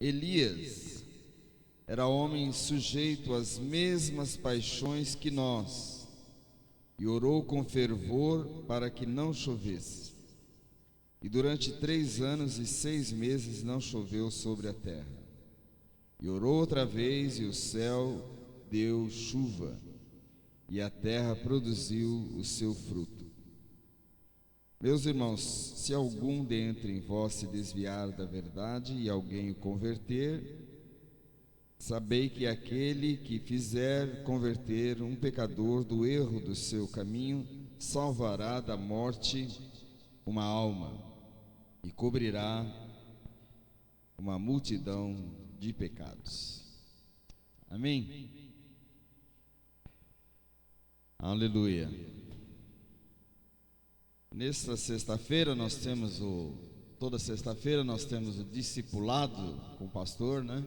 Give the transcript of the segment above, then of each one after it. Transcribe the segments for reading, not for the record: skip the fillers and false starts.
Elias era homem sujeito às mesmas paixões que nós, e orou com fervor para que não chovesse. E durante 3 anos e 6 meses não choveu sobre a terra. E orou outra vez, e o céu deu chuva, e a terra produziu o seu fruto. Meus irmãos, se algum dentre vós se desviar da verdade e alguém o converter, sabei que aquele que fizer converter um pecador do erro do seu caminho, salvará da morte uma alma e cobrirá uma multidão de pecados. Amém? Aleluia. Nesta sexta-feira nós temos toda sexta-feira nós temos o discipulado com o pastor, né?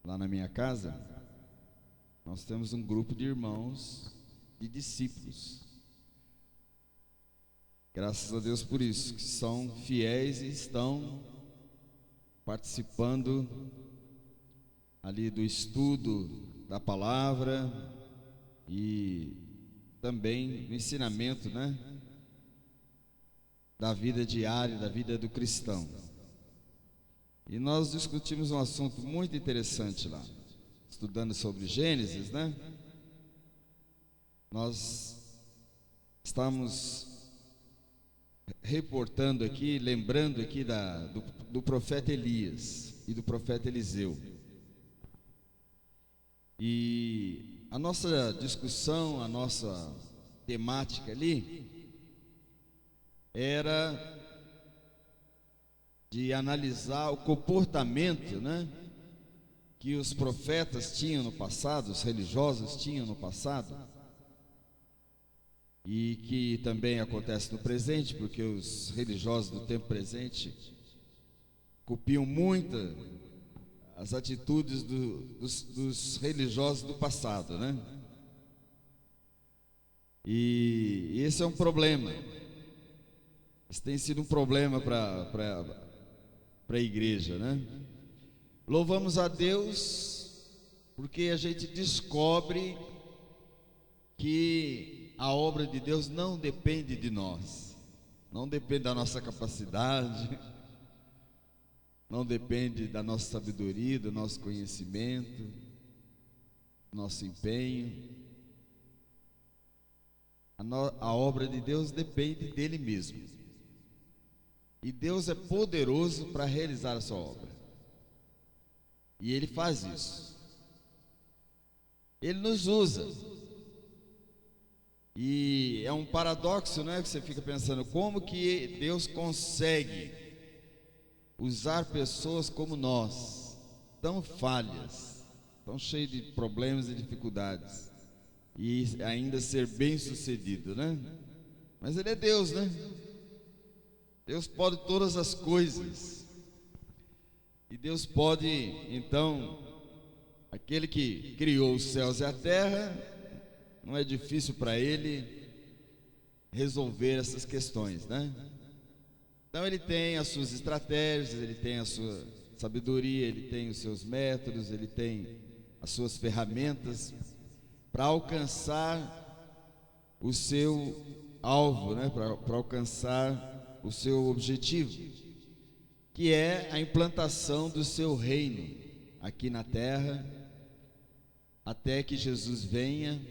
Lá na minha casa, nós temos um grupo de irmãos, de discípulos. Graças a Deus por isso, que são fiéis e estão participando ali do estudo da palavra e também do ensinamento, né? Da vida diária, da vida do cristão. E nós discutimos um assunto muito interessante lá, estudando sobre Gênesis, né? Nós estamos reportando aqui, lembrando aqui do profeta Elias e do profeta Eliseu. E a nossa discussão, a nossa temática ali era de analisar o comportamento, né, que os profetas tinham no passado, os religiosos tinham no passado, e que também acontece no presente, porque os religiosos do tempo presente copiam muito as atitudes dos religiosos do passado, né? E esse é um problema. Isso tem sido um problema para a igreja, né? Louvamos a Deus porque a gente descobre que a obra de Deus não depende de nós, não depende da nossa capacidade, não depende da nossa sabedoria, do nosso conhecimento, do nosso empenho. A obra de Deus depende dele mesmo. E Deus é poderoso para realizar a sua obra. E Ele faz isso. Ele nos usa. E é um paradoxo, né? Que você fica pensando, como que Deus consegue usar pessoas como nós, tão falhas, tão cheias de problemas e dificuldades, e ainda ser bem sucedido, né? Mas Ele é Deus, né? Deus pode todas as coisas. E Deus pode, então, aquele que criou os céus e a terra, não é difícil para Ele resolver essas questões, né? Então Ele tem as suas estratégias, Ele tem a sua sabedoria, Ele tem os seus métodos, Ele tem as suas ferramentas para alcançar o seu alvo, né? Para alcançar o seu objetivo, que é a implantação do seu reino aqui na terra, até que Jesus venha,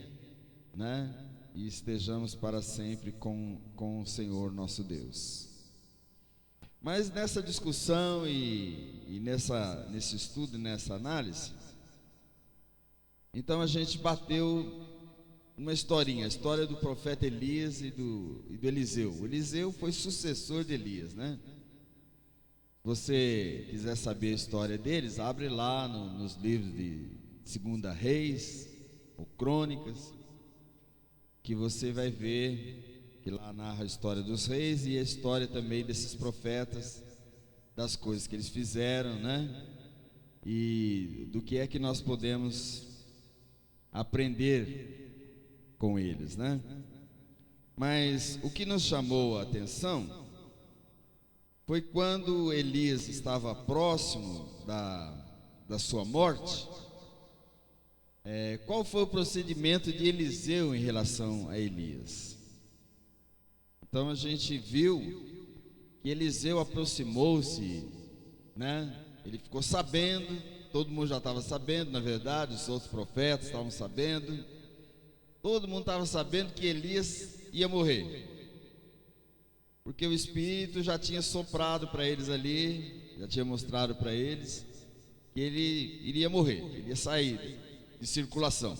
né, e estejamos para sempre com o Senhor nosso Deus. Mas nessa discussão e nesse estudo, nessa análise, então a gente bateu uma historinha, a história do profeta Elias e do Eliseu. O Eliseu foi sucessor de Elias, né? Se você quiser saber a história deles, abre lá nos livros de 2 Reis ou Crônicas, que você vai ver que lá narra a história dos reis e a história também desses profetas, das coisas que eles fizeram, né? E do que é que nós podemos aprender com eles, né? Mas o que nos chamou a atenção foi quando Elias estava próximo da sua morte. Qual foi o procedimento de Eliseu em relação a Elias? Então a gente viu que Eliseu aproximou-se, né? Ele ficou sabendo, todo mundo já estava sabendo, na verdade, os outros profetas estavam sabendo, todo mundo estava sabendo que Elias ia morrer, porque o Espírito já tinha soprado para eles ali, já tinha mostrado para eles que ele iria morrer, ele ia sair de circulação.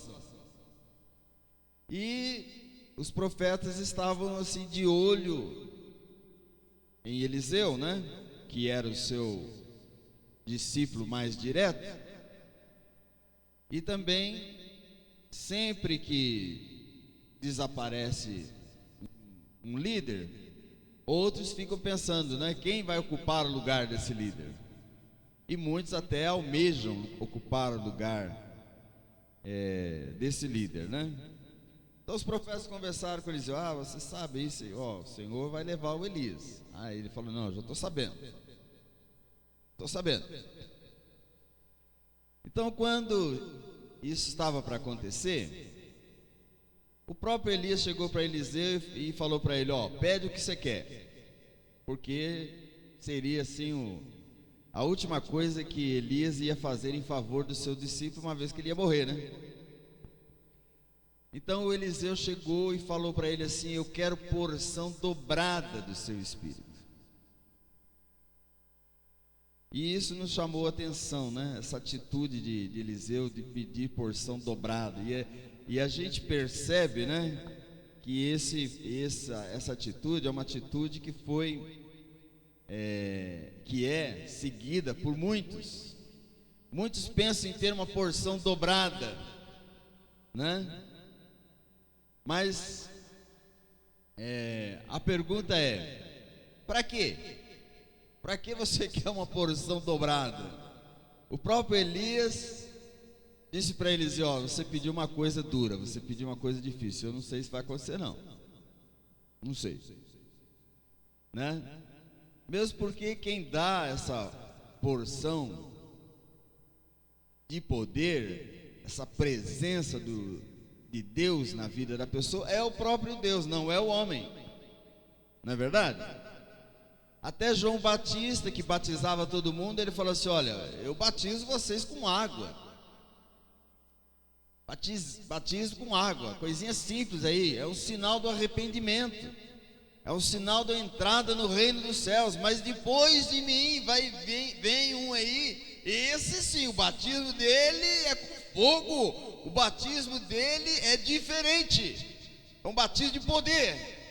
E os profetas estavam assim de olho em Eliseu, né? Que era o seu discípulo mais direto. E também, sempre que desaparece um líder, outros ficam pensando, né? Quem vai ocupar o lugar desse líder? E muitos até almejam ocupar o lugar desse líder, né? Então os profetas conversaram com Eliseu: você sabe isso, o Senhor vai levar o Elias. Aí ele falou: não, eu já estou sabendo. Estou sabendo. Então, quando isso estava para acontecer, o próprio Elias chegou para Eliseu e falou para ele: pede o que você quer, porque seria assim a última coisa que Elias ia fazer em favor do seu discípulo, uma vez que ele ia morrer, né? Então o Eliseu chegou e falou para ele assim: eu quero porção dobrada do seu espírito. E isso nos chamou a atenção, né? Essa atitude de Eliseu de pedir porção dobrada. E a gente percebe, né? Que essa atitude é uma atitude que é seguida por muitos. Muitos pensam em ter uma porção dobrada, né? Mas a pergunta é: para quê? Para que você quer uma porção dobrada? O próprio Elias disse para Eliseu: você pediu uma coisa dura, você pediu uma coisa difícil. Eu não sei se vai acontecer, não. Não sei, né? Mesmo porque quem dá essa porção de poder, essa presença de Deus na vida da pessoa, é o próprio Deus, não é o homem. Não é verdade? Até João Batista, que batizava todo mundo, ele falou assim: olha, eu batizo vocês com água. Batizo com água, coisinha simples aí, é um sinal do arrependimento, é um sinal da entrada no reino dos céus. Mas depois de mim vem um aí, esse sim, o batismo dele é com fogo, o batismo dele é diferente, é um batismo de poder.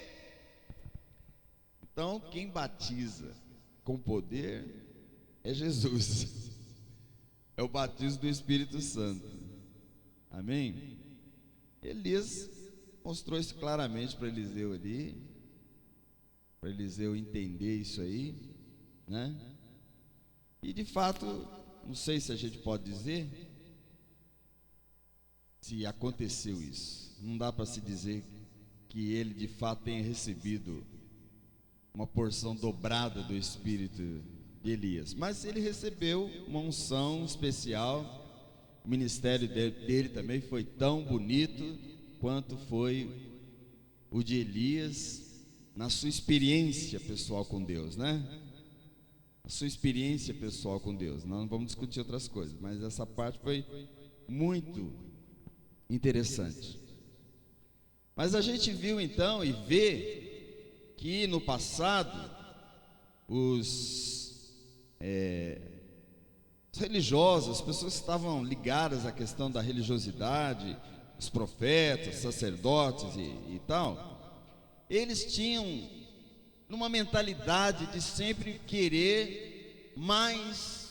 Então, quem batiza com poder é Jesus, é o batismo do Espírito Santo. Amém? Elias mostrou isso claramente para Eliseu ali, para Eliseu entender isso aí, né? E de fato, não sei se a gente pode dizer se aconteceu isso. Não dá para se dizer que ele de fato tenha recebido uma porção dobrada do espírito de Elias, mas ele recebeu uma unção especial. O ministério dele também foi tão bonito quanto foi o de Elias na sua experiência pessoal com Deus, né? A sua experiência pessoal com Deus. Não vamos discutir outras coisas, mas essa parte foi muito interessante. Mas a gente viu então e vê que no passado os religiosos, as pessoas que estavam ligadas à questão da religiosidade, os profetas, sacerdotes e tal, eles tinham uma mentalidade de sempre querer mais,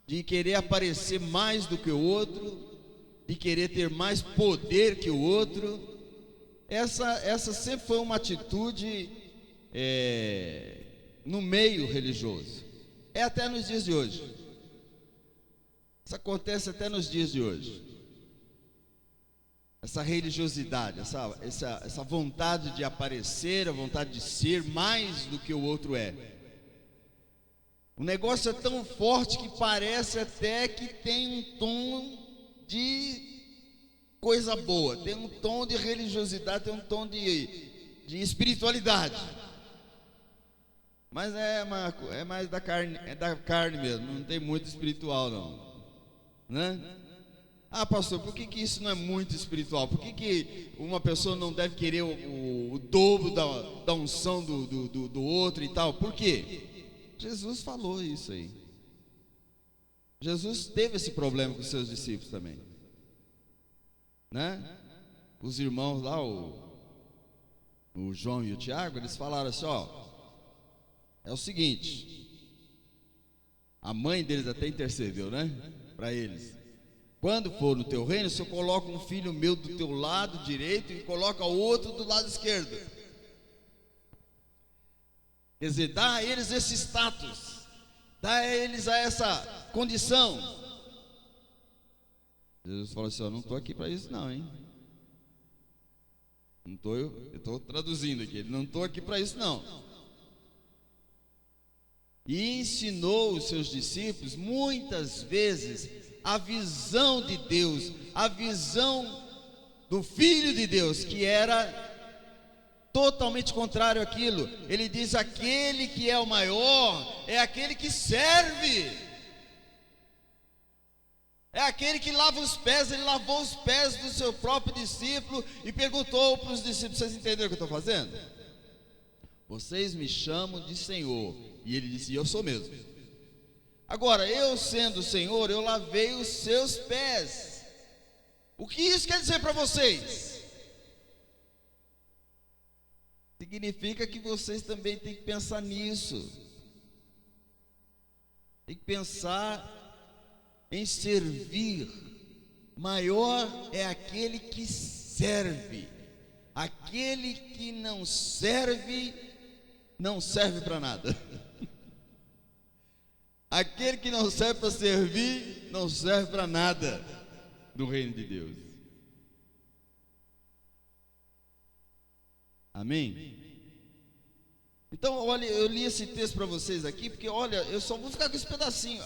de querer aparecer mais do que o outro, de querer ter mais poder que o outro. Essa sempre foi uma atitude no meio religioso. É até nos dias de hoje. Isso acontece até nos dias de hoje. Essa religiosidade, essa vontade de aparecer, a vontade de ser mais do que o outro é. O negócio é tão forte que parece até que tem um tom de coisa boa, tem um tom de religiosidade, tem um tom de espiritualidade. Mas é mais da carne mesmo, não tem muito espiritual não, né? Ah, pastor, por que isso não é muito espiritual? Por que uma pessoa não deve querer o dobro da unção do outro e tal? Por quê? Jesus falou isso aí. Jesus teve esse problema com os seus discípulos também, né? Os irmãos lá, o João e o Tiago, eles falaram assim: ó, é o seguinte, a mãe deles até intercedeu, né, para eles: quando for no teu reino, você coloca um filho meu do teu lado direito e coloca o outro do lado esquerdo. Quer dizer, dá a eles esse status, dá a eles essa condição. Jesus falou assim: ó, não estou aqui para isso não, hein? Não tô, eu estou traduzindo aqui, não estou aqui para isso não. E ensinou os seus discípulos muitas vezes a visão de Deus, a visão do Filho de Deus, que era totalmente contrário àquilo. Ele diz: aquele que é o maior é aquele que serve, é aquele que lava os pés. Ele lavou os pés do seu próprio discípulo e perguntou para os discípulos: vocês entenderam o que eu estou fazendo? Vocês me chamam de Senhor. E ele disse: eu sou mesmo. Agora, eu sendo o Senhor, eu lavei os seus pés. O que isso quer dizer para vocês? Significa que vocês também têm que pensar nisso. Tem que pensar em servir. Maior é aquele que serve. Aquele que não serve para nada. Aquele que não serve para servir, não serve para nada no reino de Deus. Amém? Então, olha, eu li esse texto para vocês aqui, porque olha, eu só vou ficar com esse pedacinho.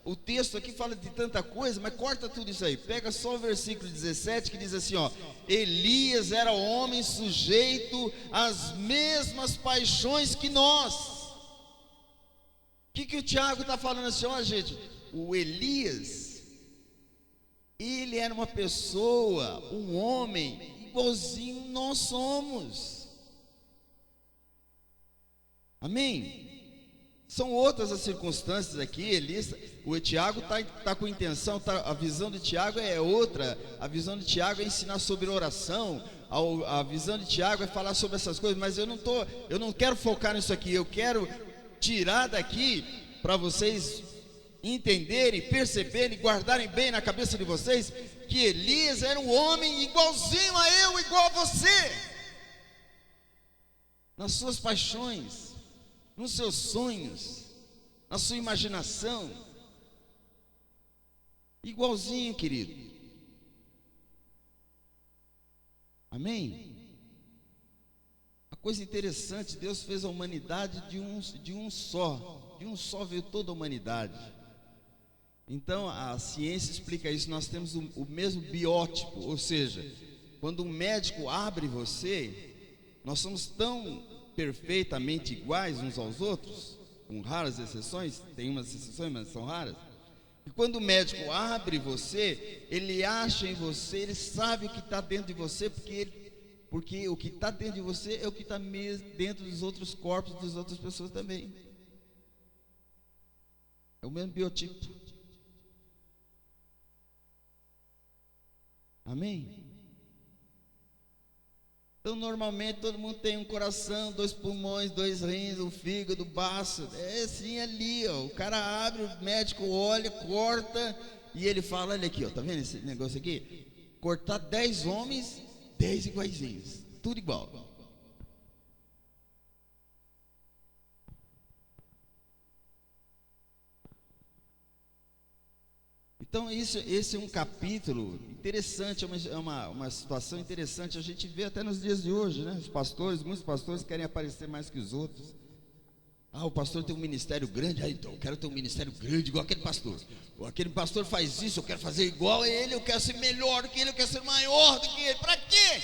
O texto aqui fala de tanta coisa, mas corta tudo isso aí. Pega só o versículo 17, que diz assim, ó: Elias era homem sujeito às mesmas paixões que nós. O que o Tiago está falando assim? Ó, gente, o Elias, ele era uma pessoa, um homem igualzinho nós somos. Amém? São outras as circunstâncias aqui. Elias, o Tiago está com intenção, a visão de Tiago é outra. A visão de Tiago é ensinar sobre oração. A visão de Tiago é falar sobre essas coisas. Mas eu não quero focar nisso aqui. Eu quero tirar daqui para vocês entenderem, perceberem, guardarem bem na cabeça de vocês que Elias era um homem igualzinho a eu, igual a você, nas suas paixões, nos seus sonhos, na sua imaginação, igualzinho, querido. Amém? A coisa interessante, Deus fez a humanidade de um só veio toda a humanidade. Então a ciência explica isso. Nós temos o mesmo biótipo, ou seja, quando um médico abre você, nós somos tão perfeitamente iguais uns aos outros, com raras exceções, tem umas exceções, mas são raras. E quando o médico abre você, ele acha em você, ele sabe o que está dentro de você, porque o que está dentro de você é o que está dentro dos outros corpos das outras pessoas também. É o mesmo biotipo. Amém? Então, normalmente, todo mundo tem um coração, 2 pulmões, 2 rins, um fígado, baço. É assim ali, ó. O cara abre, o médico olha, corta, e ele fala: olha aqui, ó, tá vendo esse negócio aqui? Cortar 10 homens, 10 iguaizinhos, tudo igual. Então esse é um capítulo interessante, é uma situação interessante. A gente vê até nos dias de hoje, né? Muitos pastores querem aparecer mais que os outros. o pastor tem um ministério grande, então eu quero ter um ministério grande igual aquele pastor. Ou aquele pastor faz isso, eu quero fazer igual a ele, eu quero ser melhor do que ele, eu quero ser maior do que ele. Para quê?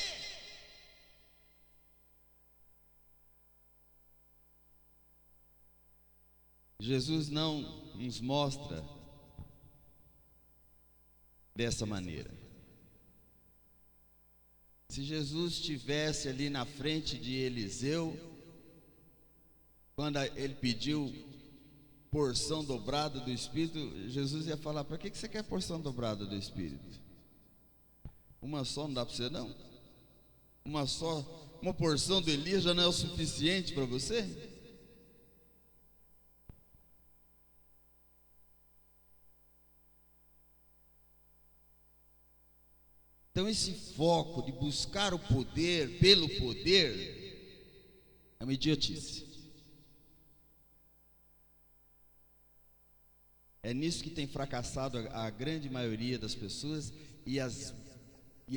Jesus não nos mostra dessa maneira. Se Jesus estivesse ali na frente de Eliseu, quando ele pediu porção dobrada do Espírito, Jesus ia falar: para que você quer porção dobrada do Espírito? Uma só não dá para você, não? Uma porção do Elias já não é o suficiente para você? Então esse foco de buscar o poder pelo poder é uma idiotice. É nisso que tem fracassado a grande maioria das pessoas e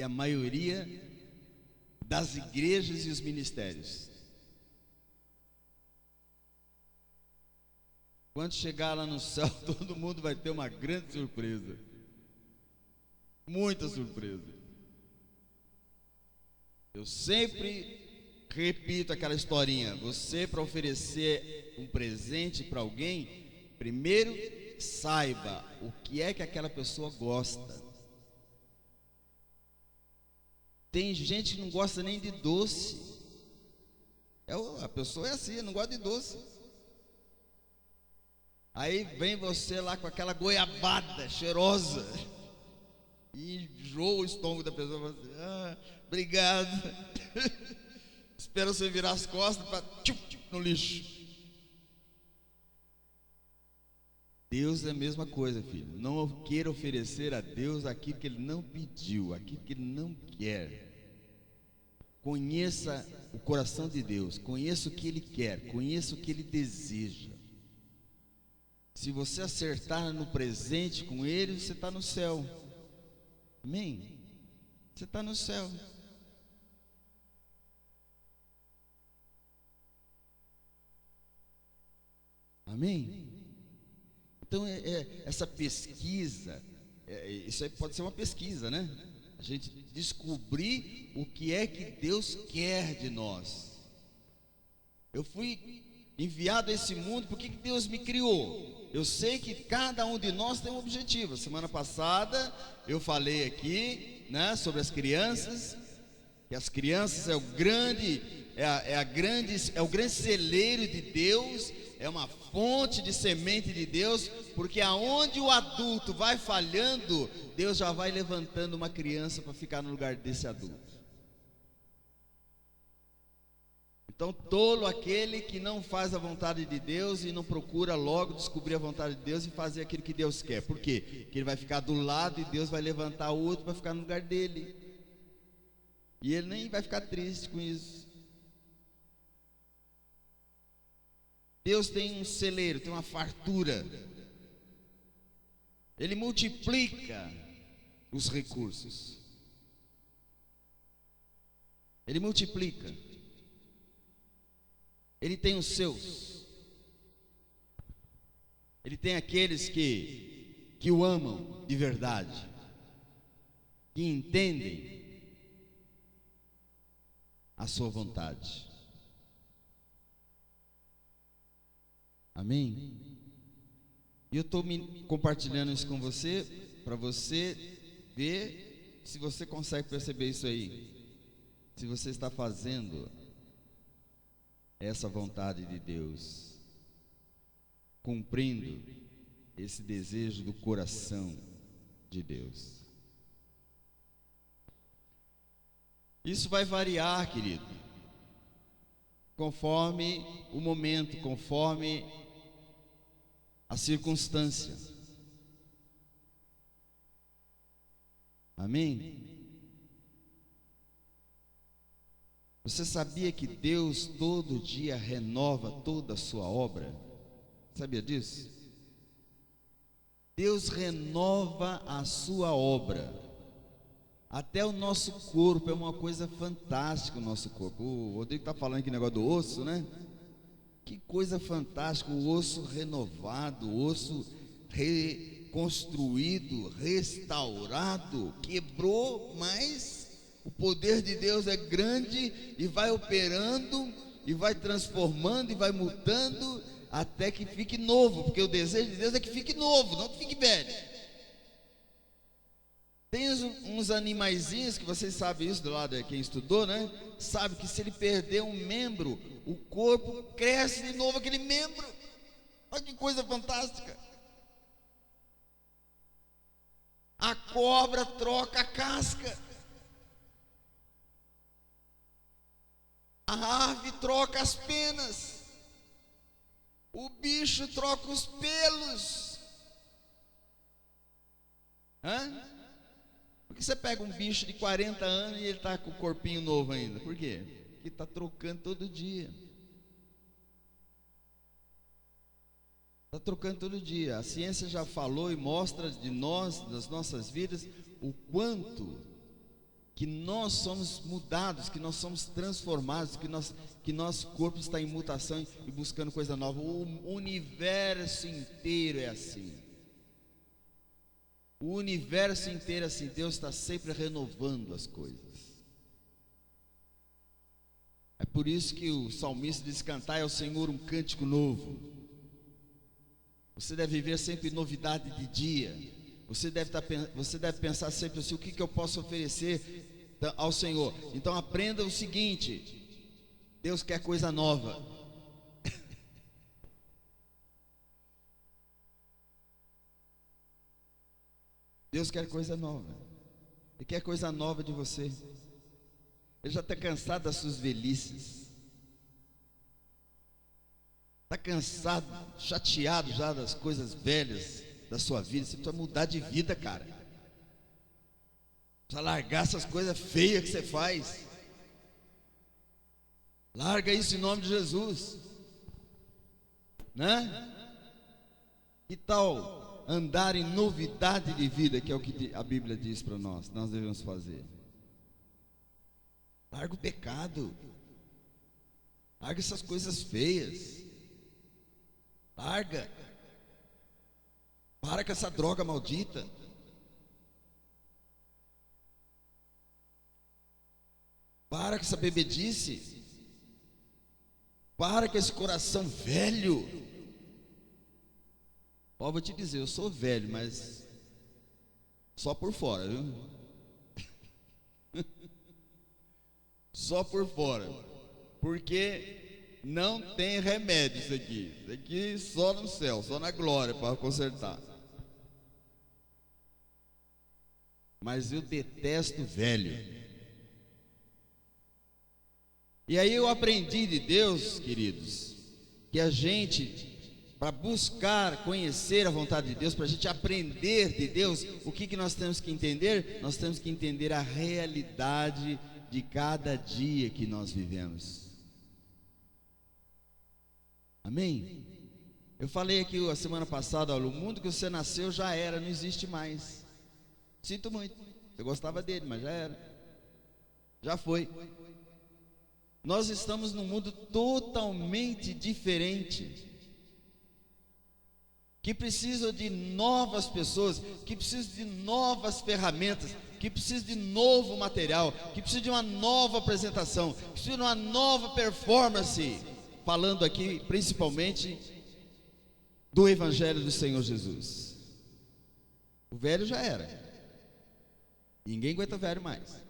a maioria das igrejas e os ministérios. Quando chegar lá no céu, todo mundo vai ter uma grande surpresa. Muita surpresa. Eu sempre repito aquela historinha: você, para oferecer um presente para alguém, primeiro saiba o que é que aquela pessoa gosta. Tem gente que não gosta nem de doce. A pessoa é assim, não gosta de doce. Aí vem você lá com aquela goiabada cheirosa e enjoa o estômago da pessoa. Assim, obrigado. Espera você virar as costas para no lixo. Deus é a mesma coisa, filho. Não queira oferecer a Deus aquilo que Ele não pediu, aquilo que Ele não quer. Conheça o coração de Deus, conheça o que Ele quer, conheça o que Ele deseja. Se você acertar no presente com Ele, você está no céu. Amém? Você está no céu. Amém? Então essa pesquisa, isso aí pode ser uma pesquisa, né? A gente descobrir o que é que Deus quer de nós. Eu fui enviado a esse mundo porque Deus me criou. Eu sei que cada um de nós tem um objetivo. Semana passada eu falei aqui, né, sobre as crianças, que as crianças é o grande celeiro de Deus, é uma fonte de semente de Deus, porque aonde o adulto vai falhando, Deus já vai levantando uma criança para ficar no lugar desse adulto. Então, tolo aquele que não faz a vontade de Deus e não procura logo descobrir a vontade de Deus e fazer aquilo que Deus quer. Por quê? Porque ele vai ficar do lado e Deus vai levantar o outro para ficar no lugar dele. E ele nem vai ficar triste com isso. Deus tem um celeiro, tem uma fartura. Ele multiplica os recursos. Ele multiplica. Ele tem os seus. Ele tem aqueles que o amam de verdade, que entendem a sua vontade. Amém? E eu estou compartilhando isso com você, para você ver se você consegue perceber isso aí. Se você está fazendo essa vontade de Deus, cumprindo esse desejo do coração de Deus. Isso vai variar, querido, conforme o momento, conforme a circunstância. Amém? Você sabia que Deus todo dia renova toda a sua obra? Sabia disso? Deus renova a sua obra. Até o nosso corpo é uma coisa fantástica, o nosso corpo. O Rodrigo está falando aqui negócio do osso, né? Que coisa fantástica, o osso renovado, o osso reconstruído, restaurado, quebrou, mas o poder de Deus é grande e vai operando, e vai transformando, e vai mudando, até que fique novo, porque o desejo de Deus é que fique novo, não que fique velho. Tem uns animaizinhos, que vocês sabem isso, do lado de quem estudou, né? Sabe que se ele perder um membro, o corpo cresce de novo aquele membro. Olha que coisa fantástica. A cobra troca a casca, a ave troca as penas, o bicho troca os pelos. Por que você pega um bicho de 40 anos e ele está com o corpinho novo ainda? Por quê? Porque está trocando todo dia. Está trocando todo dia. A ciência já falou e mostra de nós, das nossas vidas, o quanto que nós somos mudados, que nós somos transformados, que nosso corpo está em mutação e buscando coisa nova. O universo inteiro é assim. O universo inteiro é assim. Deus está sempre renovando as coisas. É por isso que o salmista diz: cantai ao Senhor um cântico novo. Você deve viver sempre novidade de dia. Você deve pensar sempre assim: o que eu posso oferecer ao Senhor? Então aprenda o seguinte: Deus quer coisa nova. Deus quer coisa nova. Ele quer coisa nova de você. Ele já está cansado das suas velhices. Está cansado, chateado já das coisas velhas da sua vida. Você precisa mudar de vida, cara. Precisa largar essas coisas feias que você faz. Larga isso em nome de Jesus, né? Que tal andar em novidade de vida, que é o que a Bíblia diz para nós devemos fazer? Larga o pecado, larga essas coisas feias, larga, para com essa droga maldita, para com essa bebedice, para com esse coração velho. Ó, vou te dizer, eu sou velho, mas só por fora, viu? Só por fora, porque não tem remédio isso aqui só no céu, só na glória para consertar. Mas eu detesto velho. E aí eu aprendi de Deus, queridos, que a gente, para buscar conhecer a vontade de Deus, para a gente aprender de Deus, o que nós temos que entender? Nós temos que entender a realidade de cada dia que nós vivemos. Amém? Eu falei aqui a semana passada: olha, o mundo que você nasceu já era, não existe mais. Sinto muito, eu gostava dele, mas já era, já foi. Nós estamos num mundo totalmente diferente, que precisa de novas pessoas, que precisa de novas ferramentas, que precisa de novo material, que precisa de uma nova apresentação, que precisa de uma nova performance, falando aqui principalmente do Evangelho do Senhor Jesus. O velho já era, ninguém aguenta velho mais.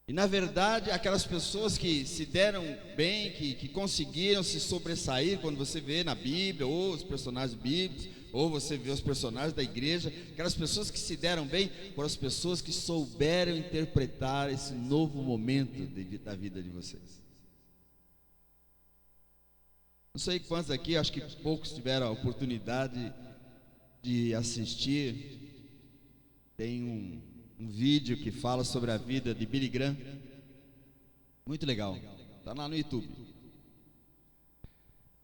E na verdade, aquelas pessoas que se deram bem, que conseguiram se sobressair, quando você vê na Bíblia, ou os personagens bíblicos, ou você vê os personagens da igreja, aquelas pessoas que se deram bem, foram as pessoas que souberam interpretar esse novo momento da vida de vocês. Não sei quantos aqui, acho que poucos tiveram a oportunidade de assistir. Tem um vídeo que fala sobre a vida de Billy Graham, muito legal, está lá no YouTube.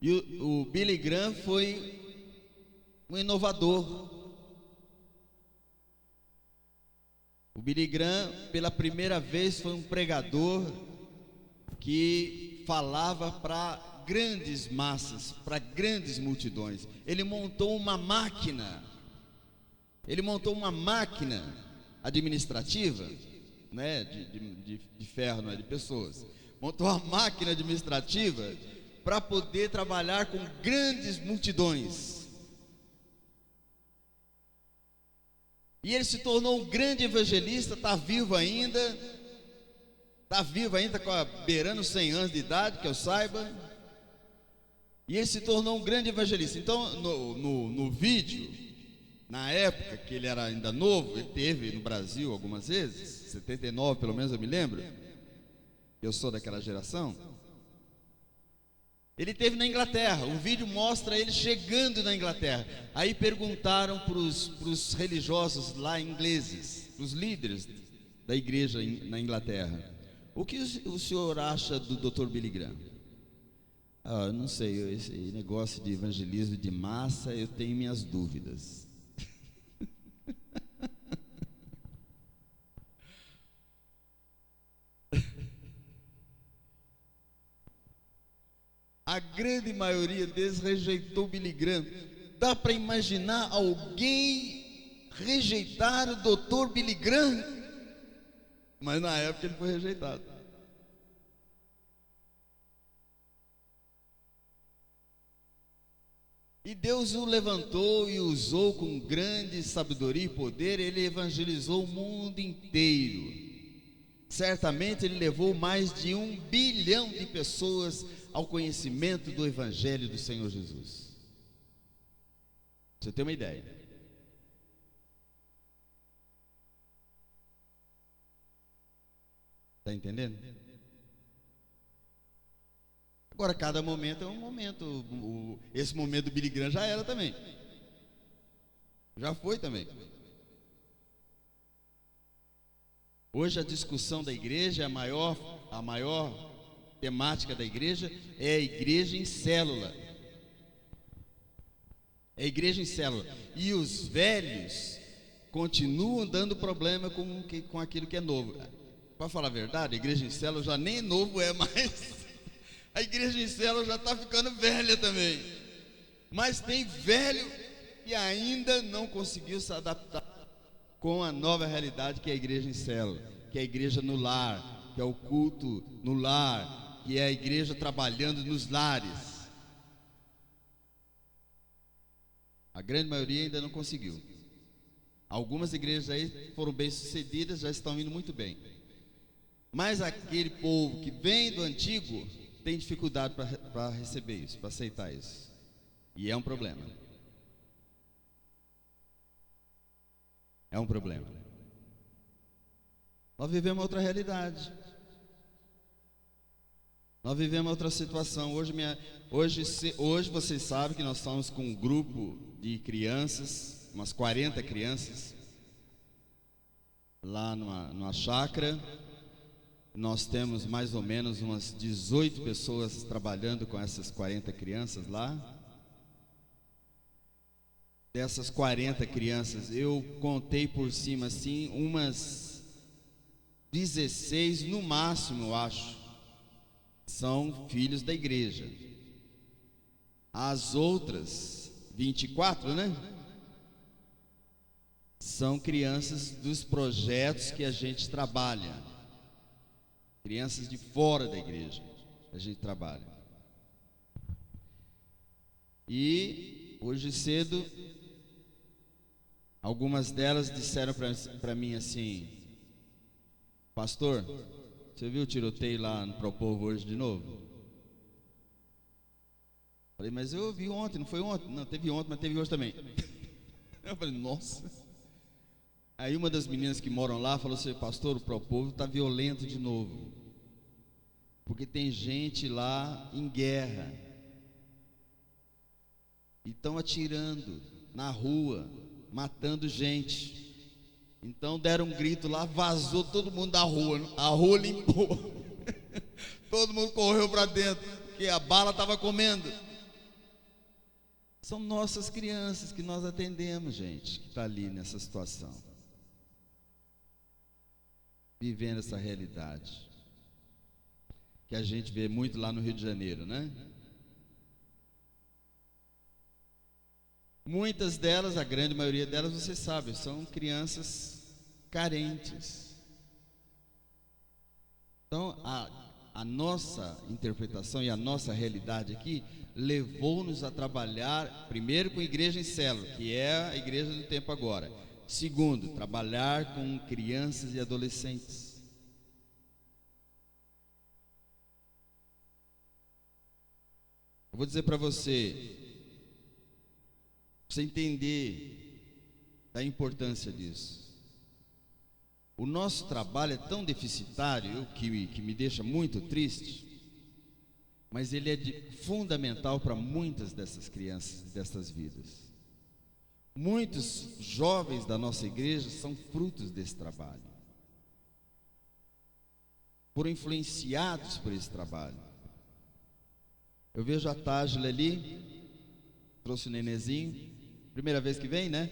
E o Billy Graham foi um inovador. O Billy Graham, pela primeira vez, foi um pregador que falava para grandes massas, para grandes multidões. Ele montou uma máquina administrativa, né, de ferro, não é de pessoas. Montou uma máquina administrativa para poder trabalhar com grandes multidões. E ele se tornou um grande evangelista, está vivo ainda, beirando 100 anos de idade, que eu saiba. E ele se tornou um grande evangelista. Então, no vídeo, na época que ele era ainda novo, ele teve no Brasil algumas vezes, 79 pelo menos eu me lembro, eu sou daquela geração. Ele teve na Inglaterra, o vídeo mostra ele chegando na Inglaterra. Aí perguntaram para os religiosos lá ingleses, os líderes da igreja na Inglaterra: o que o senhor acha do Dr. Billy Graham? Eu não sei, esse negócio de evangelismo de massa, eu tenho minhas dúvidas. A grande maioria deles rejeitou Billy Graham. Dá para imaginar alguém rejeitar o Dr. Billy Graham? Mas na época ele foi rejeitado. E Deus o levantou e usou com grande sabedoria e poder. Ele evangelizou o mundo inteiro. Certamente ele levou mais de 1 bilhão de pessoas ao conhecimento do Evangelho do Senhor Jesus. Você tem uma ideia? Está entendendo? Agora, cada momento é um momento. Esse momento do Billy Graham já era também. Já foi também. Hoje a discussão da igreja, a maior temática da igreja é a igreja em célula. É a igreja em célula. E os velhos continuam dando problema com aquilo que é novo. Para falar a verdade, a igreja em célula já nem novo é mais. A igreja em célula já está ficando velha também. Mas tem velho que ainda não conseguiu se adaptar com a nova realidade que é a igreja em célula, que é a igreja no lar, que é o culto no lar, que é a igreja trabalhando nos lares. A grande maioria ainda não conseguiu. Algumas igrejas aí foram bem sucedidas, já estão indo muito bem. Mas aquele povo que vem do antigo tem dificuldade para receber isso, para aceitar isso. E é um problema. É um problema. Nós vivemos outra realidade. Nós vivemos outra situação. Hoje vocês sabem que nós estamos com um grupo de crianças, umas 40 crianças, lá numa chácara. Nós temos mais ou menos umas 18 pessoas trabalhando com essas 40 crianças lá. Dessas 40 crianças, eu contei por cima assim, umas 16 no máximo, eu acho, são filhos da igreja. As outras 24, né? São crianças dos projetos que a gente trabalha. Crianças de fora da igreja, a gente trabalha. E hoje cedo, algumas delas disseram para mim assim: pastor, você viu o tiroteio lá no Propovo hoje de novo? Falei, mas eu vi ontem, não foi ontem? Não, teve ontem, mas teve hoje também. Eu falei, nossa. Aí uma das meninas que moram lá falou assim: pastor, o Propovo está violento de novo, porque tem gente lá em guerra, e estão atirando na rua, matando gente. Então deram um grito lá, vazou todo mundo da rua, a rua limpou. Todo mundo correu para dentro, porque a bala estava comendo. São nossas crianças que nós atendemos, gente, que está ali nessa situação, vivendo essa realidade. que a gente vê muito lá no Rio de Janeiro, né? Muitas delas, a grande maioria delas, você sabe, são crianças carentes. Então, a nossa interpretação e a nossa realidade aqui levou-nos a trabalhar, primeiro, com igreja em célula, que é a igreja do tempo agora. Segundo, trabalhar com crianças e adolescentes. Eu vou dizer para você entender a importância disso. O nosso trabalho é tão deficitário, que me deixa muito triste, mas ele é fundamental para muitas dessas crianças, dessas vidas. Muitos jovens da nossa igreja são frutos desse trabalho, foram influenciados por esse trabalho. Eu vejo a Tágila ali, trouxe o nenezinho, primeira vez que vem, né?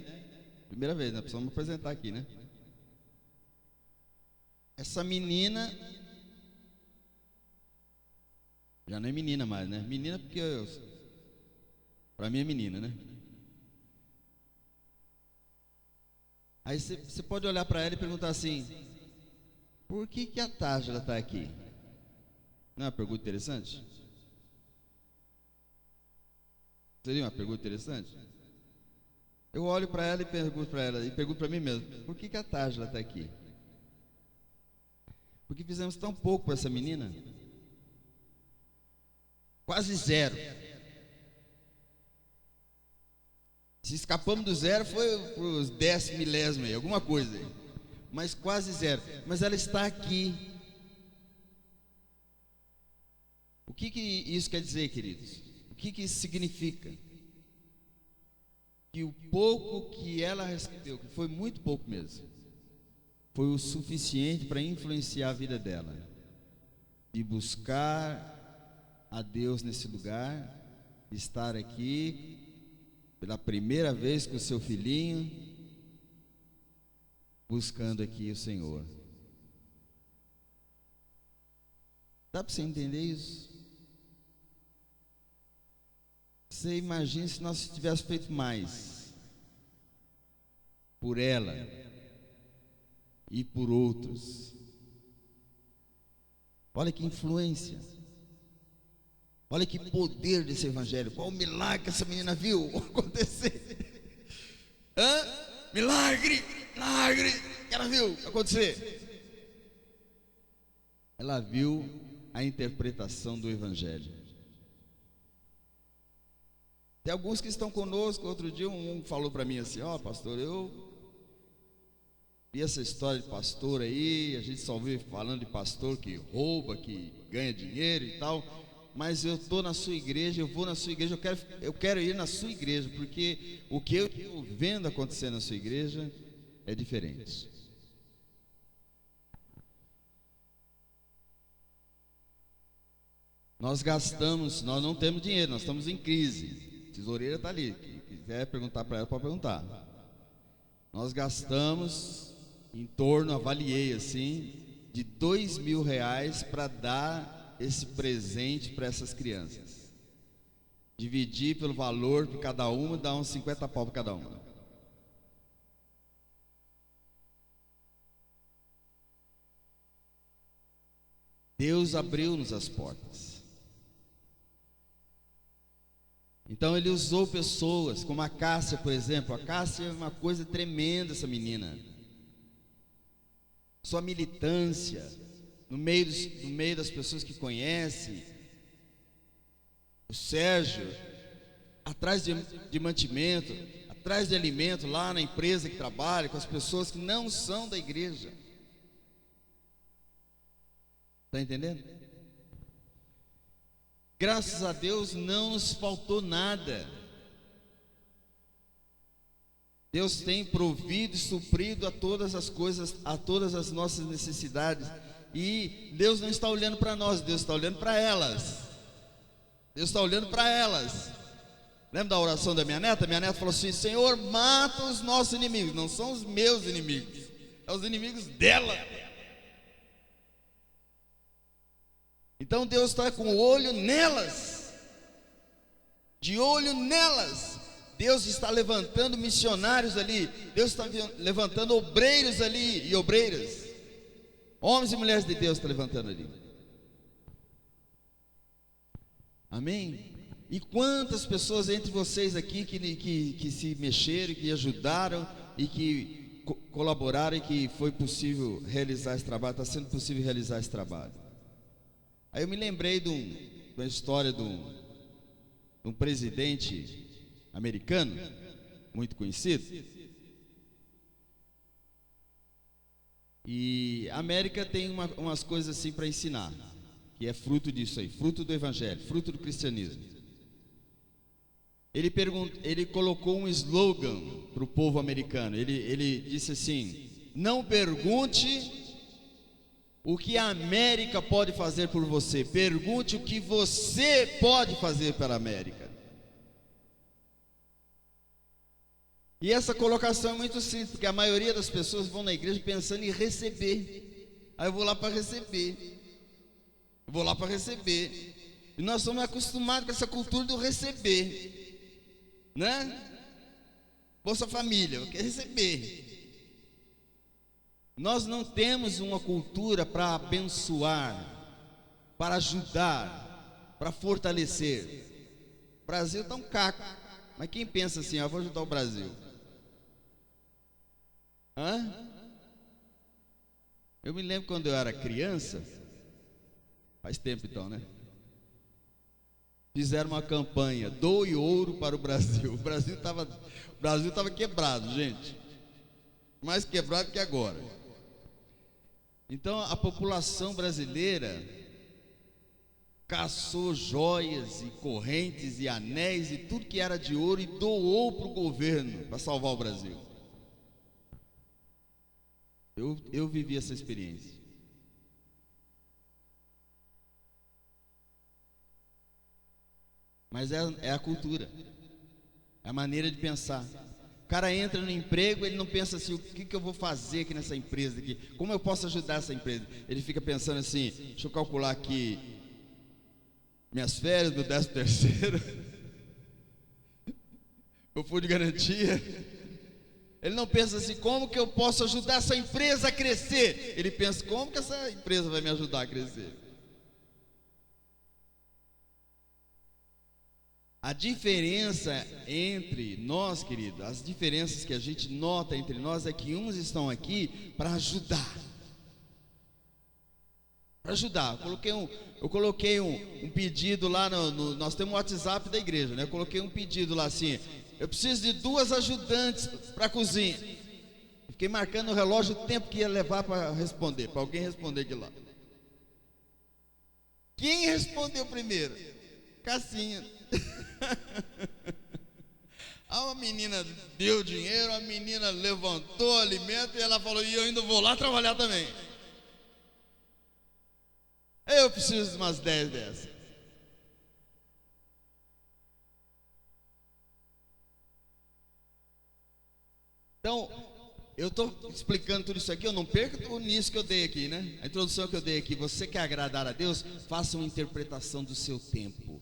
Primeira vez, né? Precisamos apresentar aqui, né? Essa menina, já não é menina mais, né? Menina porque para mim é menina, né? Aí você pode olhar para ela e perguntar assim: por que a Tágila está aqui? Não é uma pergunta interessante? Seria uma pergunta interessante? Eu olho para ela e pergunto para mim mesmo: por que a Tágila está aqui? Porque fizemos tão pouco para essa menina, quase zero. Se escapamos do zero, foi para os 10 milésimos aí, alguma coisa aí, mas quase zero. Mas ela está aqui. O que isso quer dizer, queridos? O que isso significa? Que o pouco que ela recebeu, que foi muito pouco mesmo, foi o suficiente para influenciar a vida dela, de buscar a Deus nesse lugar, de estar aqui pela primeira vez com o seu filhinho, buscando aqui o Senhor. Dá para você entender isso? Você imagina se nós tivéssemos feito mais por ela e por outros. Olha que influência, olha que poder desse evangelho. Qual o milagre que essa menina viu acontecer? Milagre que ela viu acontecer. Ela viu a interpretação do evangelho. Tem alguns que estão conosco. Outro dia um falou para mim assim: pastor, eu vi essa história de pastor aí, a gente só ouve falando de pastor que rouba, que ganha dinheiro e tal, mas eu estou na sua igreja, eu vou na sua igreja, eu quero ir na sua igreja, porque o que eu estou vendo acontecer na sua igreja é diferente. Nós não temos dinheiro, nós estamos em crise. A tesoureira está ali, quem quiser perguntar para ela, pode perguntar. Nós gastamos em torno, avaliei assim, de R$2.000 para dar esse presente para essas crianças. Dividir pelo valor de cada uma, dá uns 50 pau para cada uma. Deus abriu-nos as portas. Então ele usou pessoas como a Cássia, por exemplo. A Cássia é uma coisa tremenda, essa menina. Sua militância no meio das pessoas que conhece. O Sérgio, atrás de mantimento, atrás de alimento lá na empresa que trabalha, com as pessoas que não são da igreja. Está entendendo? Graças a Deus não nos faltou nada. Deus tem provido e suprido a todas as coisas, a todas as nossas necessidades. E Deus não está olhando para nós, Deus está olhando para elas. Deus está olhando para elas. Lembra da oração da minha neta? Minha neta falou assim: Senhor, mata os nossos inimigos. Não são os meus inimigos, é os inimigos dela. Então Deus está com o olho nelas, de olho nelas. Deus está levantando missionários ali, Deus está levantando obreiros ali e obreiras, homens e mulheres de Deus está levantando ali. Amém? E quantas pessoas entre vocês aqui que se mexeram, que ajudaram e que colaboraram e que foi possível realizar esse trabalho, está sendo possível realizar esse trabalho. Aí eu me lembrei de uma história de um presidente americano, muito conhecido. E a América tem umas coisas assim para ensinar, que é fruto disso aí, fruto do evangelho, fruto do cristianismo. Ele colocou um slogan para o povo americano. Ele disse assim: não pergunte o que a América pode fazer por você, pergunte o que você pode fazer pela América. E essa colocação é muito simples, porque a maioria das pessoas vão na igreja pensando em receber. Aí eu vou lá para receber, eu vou lá para receber. E nós somos acostumados com essa cultura do receber, né? Bolsa Família, eu quero receber. Nós não temos uma cultura para abençoar, para ajudar, para fortalecer. O Brasil está um caco, mas quem pensa assim, eu vou ajudar o Brasil? Hã? Eu me lembro quando eu era criança, faz tempo então, né? Fizeram uma campanha, doe ouro para o Brasil. O Brasil estava quebrado, gente, mais quebrado que agora. Então a população brasileira caçou joias e correntes e anéis e tudo que era de ouro e doou para o governo para salvar o Brasil. Eu vivi essa experiência. Mas é a cultura, é a maneira de pensar. O cara entra no emprego, ele não pensa assim, o que eu vou fazer aqui nessa empresa aqui? Como eu posso ajudar essa empresa? Ele fica pensando assim, deixa eu calcular aqui minhas férias, meu 13º, o fundo de garantia. Ele não pensa assim, como que eu posso ajudar essa empresa a crescer? Ele pensa, como que essa empresa vai me ajudar a crescer? A diferença entre nós, querido, as diferenças que a gente nota entre nós é que uns estão aqui para ajudar. Para ajudar. Eu coloquei um pedido lá nós temos um WhatsApp da igreja, né? Eu coloquei um pedido lá assim: eu preciso de 2 ajudantes para a cozinha. Fiquei marcando no relógio o tempo que ia levar para responder, para alguém responder aquilo lá. Quem respondeu primeiro? Cassinha. Uma menina deu dinheiro, a menina levantou alimento e ela falou: e eu ainda vou lá trabalhar também. Eu preciso de umas 10 dessas. Então, eu estou explicando tudo isso aqui, eu não perco o início que eu dei aqui, né? A introdução que eu dei aqui. Você quer agradar a Deus? Faça uma interpretação do seu tempo.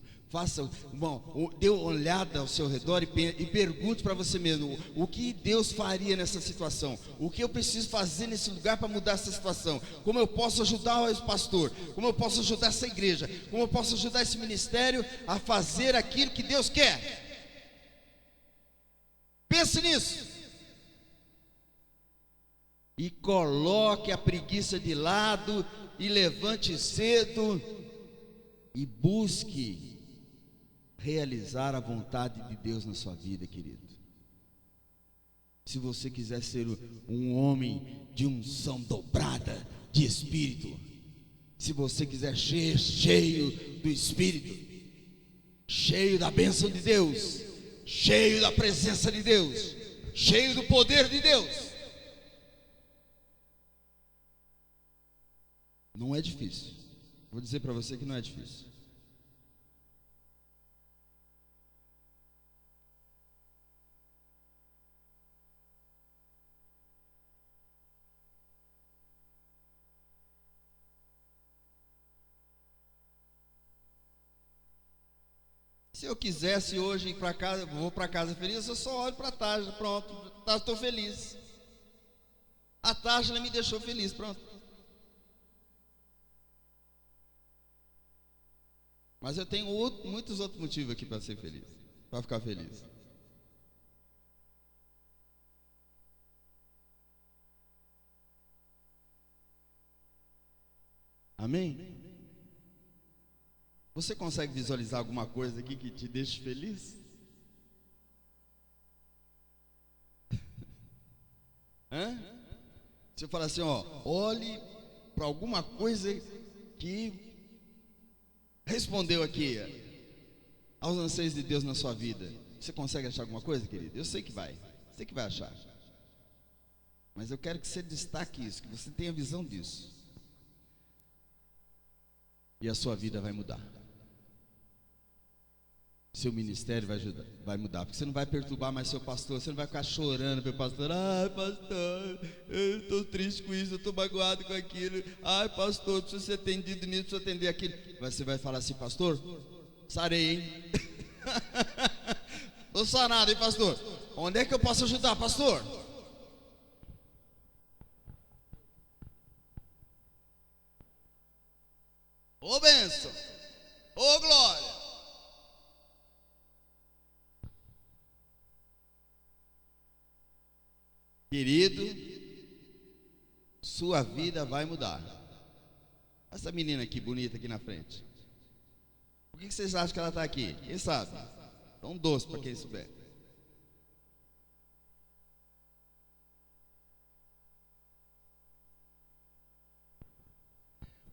Dê uma olhada ao seu redor e pergunte para você mesmo: o que Deus faria nessa situação? O que eu preciso fazer nesse lugar para mudar essa situação? Como eu posso ajudar esse pastor? Como eu posso ajudar essa igreja? Como eu posso ajudar esse ministério a fazer aquilo que Deus quer? Pense nisso. E coloque a preguiça de lado e levante cedo e busque realizar a vontade de Deus na sua vida, querido. Se você quiser ser um homem de unção dobrada de Espírito, se você quiser ser cheio do Espírito, cheio da bênção de Deus, cheio da presença de Deus, cheio do poder de Deus, não é difícil. Vou dizer para você que não é difícil. Se eu quisesse hoje ir para casa, vou para casa feliz, eu só olho para a Tágila, pronto, estou feliz. A Tágila me deixou feliz, pronto. Mas eu tenho muitos outros motivos aqui para ser feliz, para ficar feliz. Amém? Você consegue visualizar alguma coisa aqui que te deixe feliz? Hã? Se eu falar assim, ó, olhe para alguma coisa que respondeu aqui aos anseios de Deus na sua vida. Você consegue achar alguma coisa, querido? Eu sei que vai achar. Mas eu quero que você destaque isso, que você tenha visão disso. E a sua vida vai mudar. Seu ministério vai mudar, porque você não vai perturbar mais seu pastor, você não vai ficar chorando pelo pastor. Ai, pastor, eu estou triste com isso, eu estou magoado com aquilo. Ai, pastor, preciso ser atendido nisso, preciso atender aquilo. Você vai falar assim, pastor, sarei, hein? Estou sarado, hein, pastor? Onde é que eu posso ajudar, pastor? Ô bênção, ô glória. Querido, sua vida vai mudar. Essa menina aqui, bonita aqui na frente. Por que vocês acham que ela está aqui? Quem sabe? É um doce para quem souber.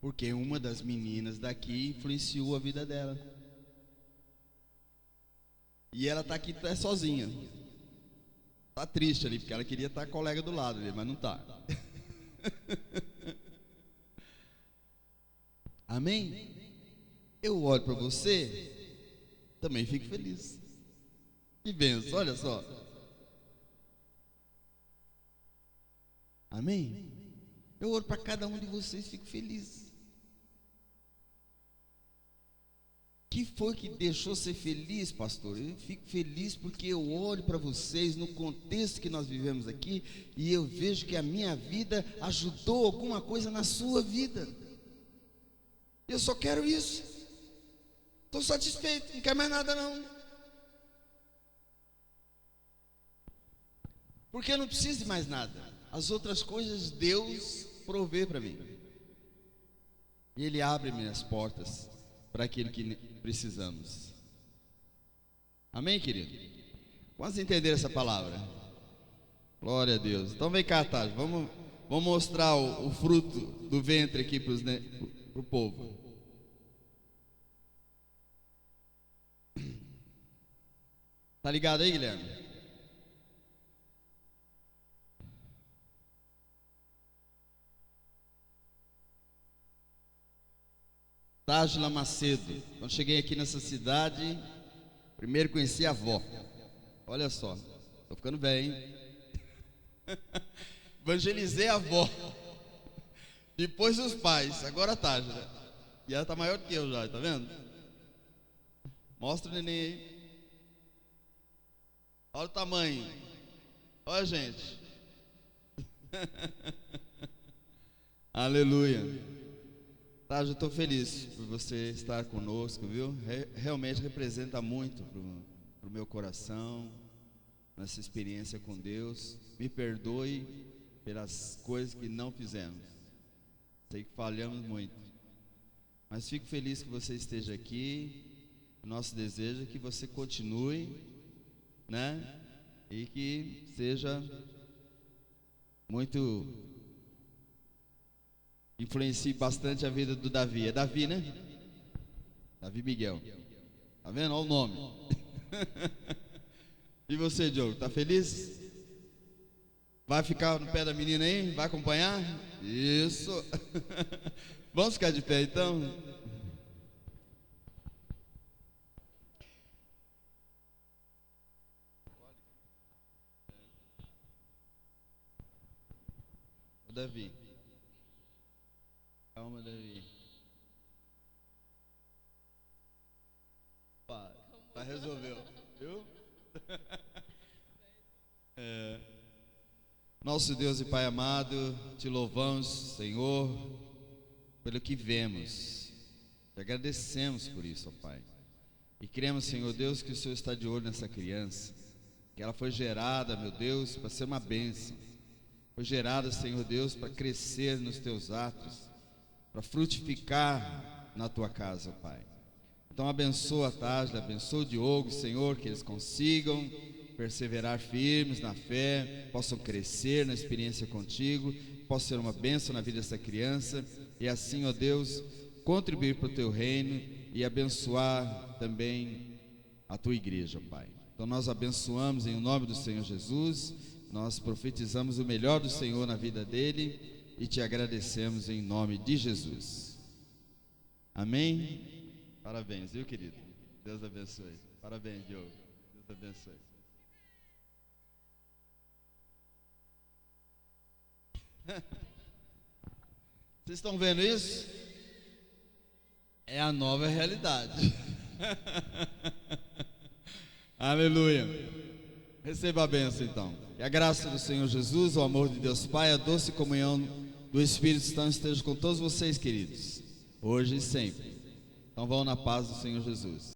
Porque uma das meninas daqui influenciou a vida dela. E ela está aqui até sozinha. Está triste ali, porque ela queria estar colega do lado ali, mas não está. Amém? Eu olho para você, também fico feliz. Que benção, olha só. Amém? Eu olho para cada um de vocês e fico feliz. Que foi que deixou ser feliz, pastor? Eu fico feliz porque eu olho para vocês no contexto que nós vivemos aqui e eu vejo que a minha vida ajudou alguma coisa na sua vida. Eu só quero isso. Estou satisfeito, não quero mais nada não. Porque eu não preciso de mais nada. As outras coisas Deus provê para mim. E Ele abre minhas portas para aquilo que precisamos. Amém, querido? Vamos entender essa palavra? Glória a Deus. Então vem cá, Tati, vamos mostrar o fruto do ventre aqui para o povo. Tá ligado aí, Guilherme? Tágila Macedo. Quando cheguei aqui nessa cidade, primeiro conheci a avó. Olha só, tô ficando velho, hein? Evangelizei a avó. Depois os pais, agora a Tágila. E ela tá maior que eu já, tá vendo? Mostra o neném aí. Olha o tamanho. Olha, gente. Aleluia. Tá, eu estou feliz por você estar conosco, viu? Realmente representa muito para o meu coração, nessa experiência com Deus. Me perdoe pelas coisas que não fizemos. Sei que falhamos muito. Mas fico feliz que você esteja aqui. O nosso desejo é que você continue, né? E que seja muito... influencie bastante a vida do Davi. É Davi, né? Davi Miguel. Tá vendo? Olha o nome. E você, Diogo, tá feliz? Vai ficar no pé da menina aí? Vai acompanhar? Isso. Vamos ficar de pé então? Davi. Calma, Davi. resolveu, viu? Nosso Deus e Pai amado, te louvamos, Senhor, pelo que vemos. Te agradecemos por isso, ó Pai. E cremos, Senhor Deus, que o Senhor está de olho nessa criança, que ela foi gerada, meu Deus, para ser uma bênção. Foi gerada, Senhor Deus, para crescer nos teus atos, para frutificar na tua casa, ó Pai. Então abençoa a Táslia, abençoa o Diogo, Senhor, que eles consigam perseverar firmes na fé, possam crescer na experiência contigo, possam ser uma bênção na vida dessa criança, e assim, ó Deus, contribuir para o teu reino e abençoar também a tua igreja, ó Pai. Então nós abençoamos em nome do Senhor Jesus, nós profetizamos o melhor do Senhor na vida dele e te agradecemos em nome de Jesus. Amém? Parabéns, viu, querido? Deus abençoe. Parabéns, Diogo. Deus abençoe. Vocês estão vendo isso? É a nova realidade. Aleluia. Receba a bênção então. Que a graça do Senhor Jesus, o amor de Deus Pai, a doce comunhão do Espírito Santo esteja com todos vocês, queridos, hoje e sempre. Então vão na paz do Senhor Jesus.